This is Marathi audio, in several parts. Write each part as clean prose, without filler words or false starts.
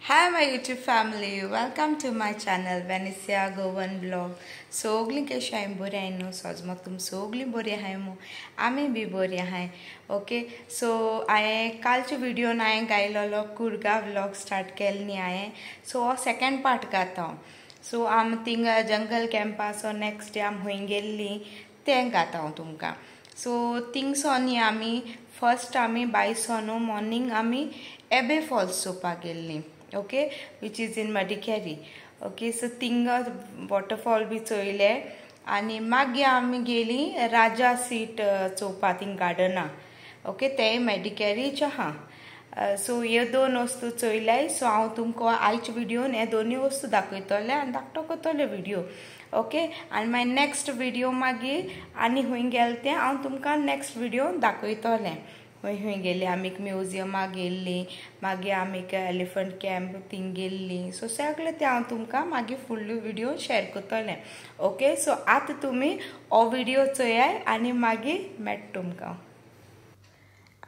Hi my YouTube family, welcome to my channel Venecia Govan Vlog. Sogli कशी आहे बरी आहे न्हू सोज मग तुम सगळी बरी आहे मू आम्ही बी बरी आहे ओके सो हांवें कालच्या व्हिडिओन हांवें गायलोलो कुर्गा व्लॉग स्टार्ट केल्लो न्ही हांवें सो हो सेकंड पार्ट घाता सो आम थिंग जंगल कॅम्पा सो नेक्स्ट डे आम खंय गेल्ली तें घाता हांव तुमकां सो थिंगसो न्ही आमी फर्स्ट आमी बायसो न्हू मॉर्निंग आमी एबे फॉल्स चोवपाक गेल्लीं okay which is in Madikeri okay so thing waterfall बी चोयले आनी मागीर आमी गेली राजा सीट चोवपा थिंग गार्डना ओके तें मडिकेरीच आहा सो हे दोन वस्तू चोयले सो हांव तुमकां आयच्या व्हिडिओन हे दोनूय वस्तू दाखयतले आनी धाकटो करतले व्हिडिओ ओके आनी मागीर नेक्स्ट व्हिडिओ मागीर आनी खंय गेले तें हांव तुमकां नेक्स्ट व्हिडिओ दाखयतलें खंय गेली आमी म्युजियमाक गेल्ली मागीर आमी एलिफंट कॅम्प थिंग गेल्ली सो सगळें तें हांव तुमकां मागीर फुडलो व्हिडिओ शेअर करतलें ओके सो आतां तुमी हो व्हिडिओ चोयाय आनी मागीर मेळटा तुमकां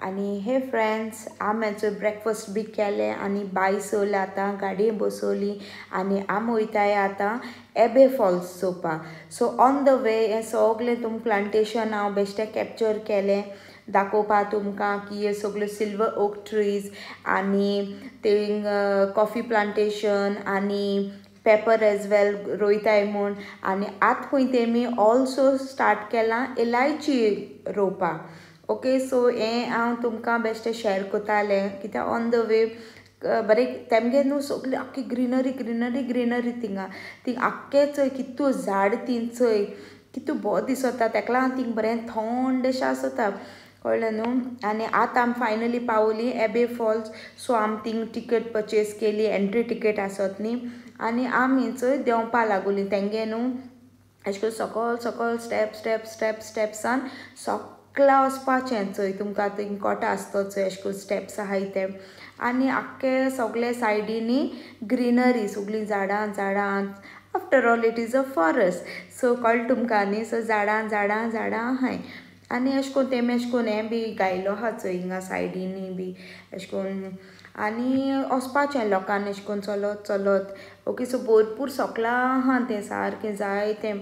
आनी हे फ्रेंड्स आम्याचो ब्रेकफास्ट बी केलें आनी बाय सोल आतां गाडये बसोवली आनी आमी वयताय आतां एबे फॉल्स चोवपाक सो ऑन द वे हें सगळें तुम प्लांटेशन हांव बेश्टें कॅप्चर केलें दाखोवपा तुमकां की हे सगळ्यो सिल्वर ओक ट्रीज आनी थिंग कॉफी प्लांटेशन आनी पेपर एज वेल रोयताय म्हूण आनी आतां खंय तेमी ऑल्सो स्टार्ट केलां इलायची रोवपाक ओके सो हें हांव तुमकां बेश्टें शेअर कोतालें कित्याक ऑन द वे बरें तेमगे न्हू सगळी आख्खी ग्रीनरी थिंगा थिंग आख्खें चोय कितू झाड तीं चोय कितू बोर दिसता तेका लागून थिंग बरें थंडशें आसता कळ्ळें न्हू आनी आतां आमी फायनली पावली एबे फॉल्स सो आमी थिंग टिकेट परचेज केली एंट्री टिकेट आसत न्ही आनी आमी चोय देंवपा लागोली तेंगे न्हू अशें करून सकल स्टेप्सान सकला वचपाचें चोय तुमकां थिंग कोटा आसता चोय अशें करून स्टेप्स आहाय ते आनी आख्खे सगळे सायडीनी ग्रीनरी सगळीं झाडां after all it is a forest so कळ्ळें तुमकां न्ही सो झाडां आहाय आनी अशें करून तेमी अशें करून हें बी गायलो आहा चोय हिंगा सायडीनी बी अशें करून आनी वचपाचें लोकांनी अशें करून चलत ओके सो भरपूर सकलां आहा तें सारकें जाय तें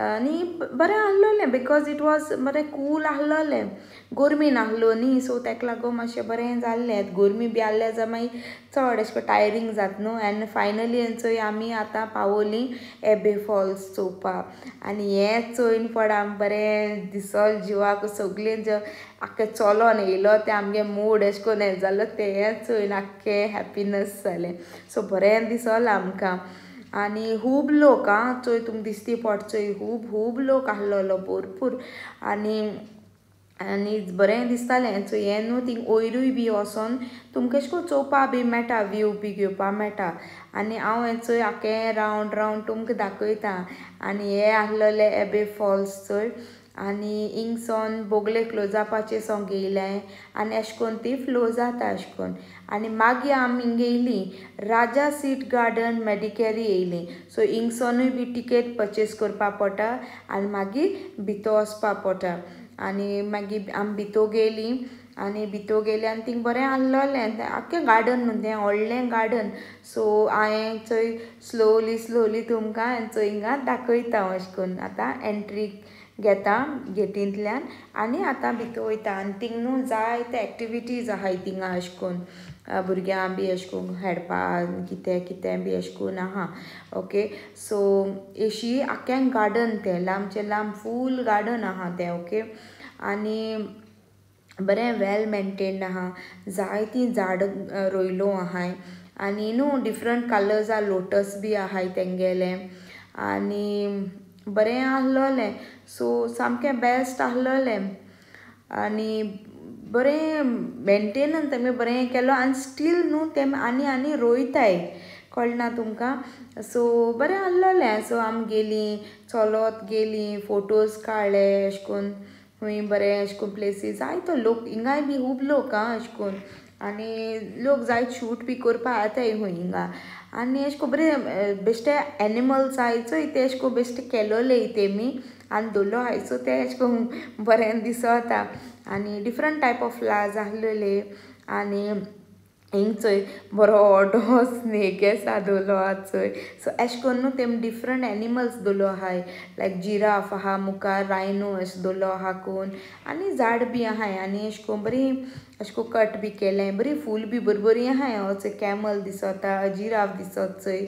आनी बरें आहलोलें बिकॉज इट वॉज बरें कूल आहलोलें गोरमी नाहलो न्ही सो तेका लागून मातशें बरें जाल्लें गोरमी बी आहलें जाल्यार मागीर चड अशें करून टायरींग जाता न्हू आनी फायनली चोय आमी आतां पावोलीं एबे फॉल्स चोवपाक आनी हें चोयन पड आमी बरें दिसोल जिवाक सगळीं आख्खें चलोन येयलो तें आमगे मूड अशें करून हें जालो तें चोयन आख्खें हॅपिनस जालें सो बरें दिसोल आमकां आनी खूब लोक आं चोय तुमकां दिसती पड चोय खूब लोक आहलोलो भरपूर आनी बरें दिसतालें सो हें न्हू थिंग वयरूय बी वोसोन तुमकां अशें करून चोवपा बी मेळटा व्यू बी घेवपा मेळटा आनी हांव हें चोय आख्खें रावंड तुमकां दाखयता आनी हे आहलोले एबे फॉल्स चोय आनी हिंगसोन बोगले क्लोजापाचें सॉंग येयलें आनी अशें करून ती फ्लो जाता अशें करून आनी मागीर आमी हिंगा येयली राजा सीट गार्डन मॅडिकेरी येयली सो हिंगसोनूय बी टिकेट परचेज करपा पडटा आनी मागीर भितर वचपा पडटा आनी मागीर आमी भितर गेलीं आनी थिंग बरें आहलोलें आख्खें गार्डन न्हू तें व्हडलें गार्डन सो हांवें चोय स्लोली तुमकां चोय हिंगा दाखयता अशें करून आतां एंट्री घेता गेटींतल्यान आनी आतां भितर वयता आनी थिंग न्हू जायते एक्टिविटीज आहाय थिंगा अशें करून भुरग्यां बी अशें करून खेळपा कितें बी अशें करून आहा ओके सो अशी आख्खें गार्डन तें लांबचें लांब फूल गार्डन आहा तें ओके आनी बरें वेल मेंटेन्ड आहा जायतीं झाड रोयलो आहाय आनी न्हू डिफरंट कलर्स आ लोटस बी आहाय तेंगेलें आनी बरें आहलोलें सो सामकें बेस्ट आहलोलें आनी बरें मेंटेनन्स तेमी बरें केलो आनी स्टील न्हू तेम आनी रोयताय कळ्ळें ना तुमकां सो बरें आहलोलें सो आमी गेलीं फोटोज काडले अशें करून खंय बरें अशें करून प्लेसीस जायतो लोक हिंगाय बी खूब लोक आं अशें करून आनी लोक जायत शूट बी करपा येताय खंय हिंगा आनी अशें करून बरें बेश्टे एनिमल्स आहाय चोय ते अशें करून बेश्टे केलोले तेमी आनी दवरलो आहाय सो ते अशें करून बरें दिसता आनी डिफरंट टायप ऑफ फ्लावर्स आहलोले आनी हिंग चोय बरो व्हडलो स्नेक आसा दवरलो आहा चोय. सो एश कोन्न न्हू तेम डिफरंट एनिमल्स दवरलो आहाय लायक जिराफ आहा मुखार रायनो अशें दवरलो आहा कोन आनी झाड बी आहाय आनी एश कोन्न बरी अशें को कट बी केलें बरी फूल बी बरी आहाय. हो चोय कॅमल दिसता जिराफ दिसत चोय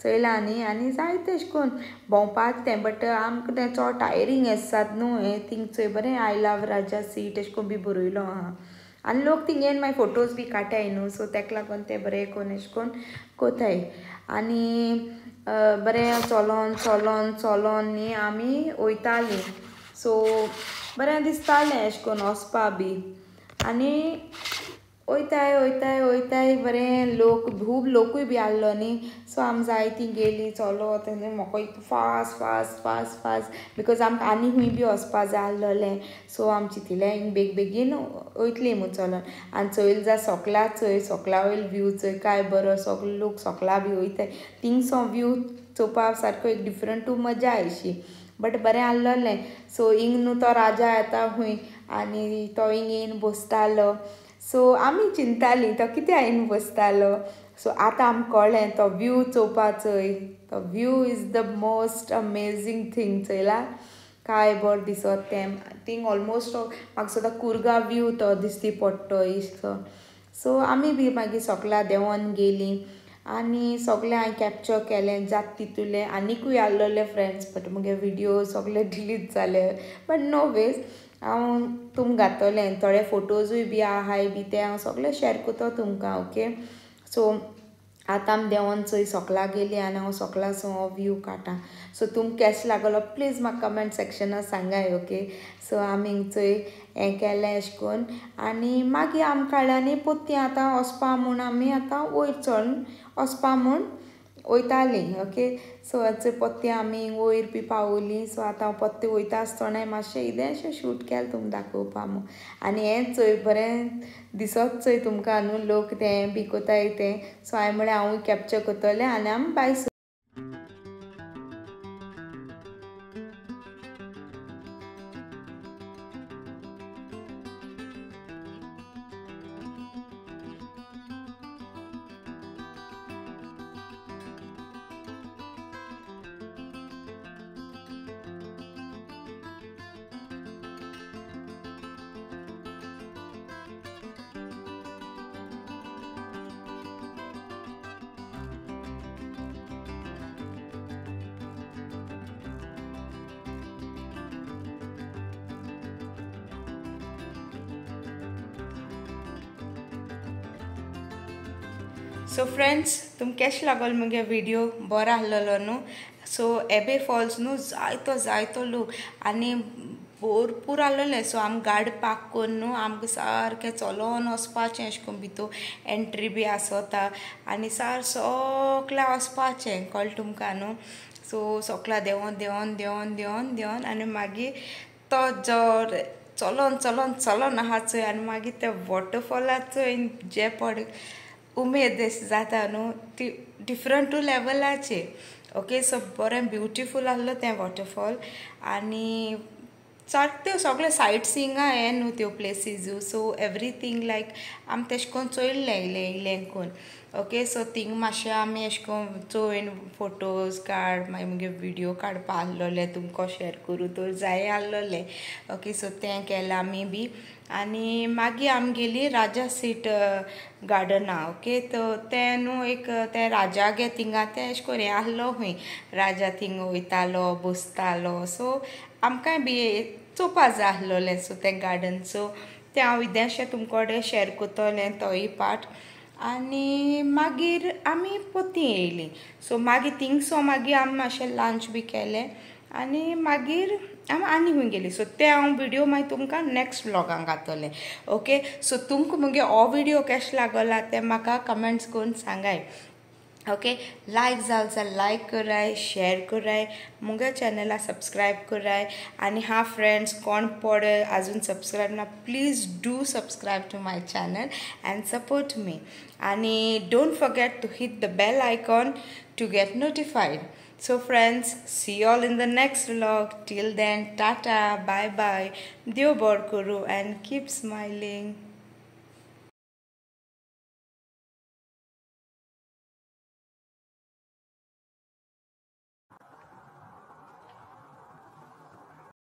चोयलां न्ही आनी जायते अशें कोन्न भोंवपाक तें बट आमकां तें चोड टायरींग आसात न्हू हें थिंग चोय बरें आय लव राजा सीट अशें कोन्न बी बरयलो आहा आनी लोक थिंगेन मागीर फोटोज बी काटाय न्हू सो तेका लागून ते बरें कोन्न अशें कोन्न कोताय. आनी बरें चलोन चलोन चलोन न्ही आमी वयतालीं सो बरें दिसतालें अशें कोन्न वचपा बी आनी वयताय वयताय वयताय बरें लोक खूब लोकूय बी आहलो न्ही सो आमी जायतीं गेलीं चलोत आनी म्हाका fast fast fast fast because आमकां आनी खूंय बी वचपा जाय आहलोलें सो आमी चिंतिल्लें हिंग बेगीन वयतलीं म्हूण चलोन आनी चोयलें जा सोकला चोय सोकला वयलो व्यू चोय काय बरो सगळे लोक सोकला बी वयताय थिंगसो व्यू चोवपा सारको एक डिफरंटू मजा अशी बट बरें आहलोलें. सो हिंग न्हू तो राजा येता खूंय आनी तो हिंग येवन बसतालो सो आमी चिंतालीं तो कितें येवन बसतालो. सो आतां आमकां कळ्ळें तो व्यू चोवपा चोय तो view is the most amazing thing चोयलां काय बरो दिसत तें थिंग ऑलमोस्ट म्हाका सुद्दां कुर्गा व्यू तो दिसती पडटो इसो. सो आमी बी मागीर सोकला देंवोन गेलीं आनी सगलें हांवें कॅप्चर केलें जात तितूलें आनिकूय आहलोले फ्रेंड्स बट मुगे विडियो सगळे डिलीट जाले बट नो वेज हांव तुमकां घातलें थोडे फोटोजूय बी आहाय बी ते हांव सगळे शॅर कोतो तुमकां ओके. सो आतां आमी देंवोन चोय सोकला गेलीं आनी हांव सोकलासो हो व्यू काडटां सो तुमकां केश लागलो प्लीज म्हाका कमेंट सेक्शनां सांगाय ओके. सो आमी हिंग चोय हें केलें अशें कोन्न आनी मागीर आमी काडल्यानी पोत्ती आतां वचपा म्हूण आमी आतां वयर चोडून वचपा म्हूण वयतालीं ओके. सो चोय पोत्ती आमी वयर बी पावोलीं सो आतां पोत्ती वयता आसतोना मातशें इल्लेंशें शूट केलें तुमकां दाखोवपा म्हूण आनी हें चोय बरें दिसत चोय तुमकां न्हू लोक तें बी कोताय तें सो हांवें म्हळ्यार हांवूय कॅप्चर कोतोलें आनी आमी बाय. सो फ्रेंड्स तुमकां केश लागोल मुगे विडियो बरो आहलोलो न्हू. सो एबे फॉल्स न्हू जायतो लोक आनी भरपूर आहलोले सो आमी गाडी पार्क कोन्न न्हू आमकां सारकें चलोन वचपाचें अशें करून भितूर एंट्री बी आसोता आनी सोकला वचपाचें कळ्ळें तुमकां न्हू. सो सोकला देंवोन देंवोन देंवोन देंवोन देंवोन आनी मागीर तो जो चलोन चलोन चलोन आहा चोय आनी मागीर त्या वॉटरफॉलार चोय जे पड उमेद जाता न्हू ती डिफरंटू लेवलाचे ओके. सो बरें ब्युटिफूल आहलो तें वॉटरफॉल आनी सारक्यो सगळे सायट सिंगा हें न्हू त्यो प्लेसीजू सो एवरीथींग लायक आमी तेशें कोन्न चोयलें इल्लें कोन्न ओके. सो थिंग मातशें आमी अशें कोन्न चोयन फोटोज काड मागीर मुगे विडियो काडपा आहलोले तुमकां शॅर करूं तर जाय आहलोलें ओके. सो तें केलें आमी बी आनी मागीर आमी गेली राजा सीट गार्डना ओके. तो तें न्हू एक तें राजागे थिंगा तें अशें कोन्न हें आहलो खूंय राजा थिंग वयतालो बसतालो सो आमकांय बी चोवपा जाय आहलोलें सो तें गार्डन सो तें हांव इल्लेंशें तुमकोडे शॅर कोतोलें तोय पार्ट आनी मागीर आमी पोत्ती येयलीं. सो मागीर थिंगसो मागीर आमी मातशें लंच बी केलें आनी मागीर आमी आनी खूंय गेलीं. सो तें हांव विडियो मागीर तुमकां नेक्स्ट व्लॉगान घातलें ओके. सो तुमकां मुगे हो विडियो केश लागोला तें म्हाका कमेंट्स करून सांगाय ओके. लायक जाल जाल्यार लायक कराय शेयर कराय मुगे चॅनला सब्सक्रायब कराय आनी हा फ्रेंड्स कोण पड आजून सब्सक्रायब ना please do subscribe to my channel and support me आनी don't forget to hit the bell icon to get notified. So friends, see you all in the next vlog. Till then, tata, bye bye, Deo bor kuru and keep smiling.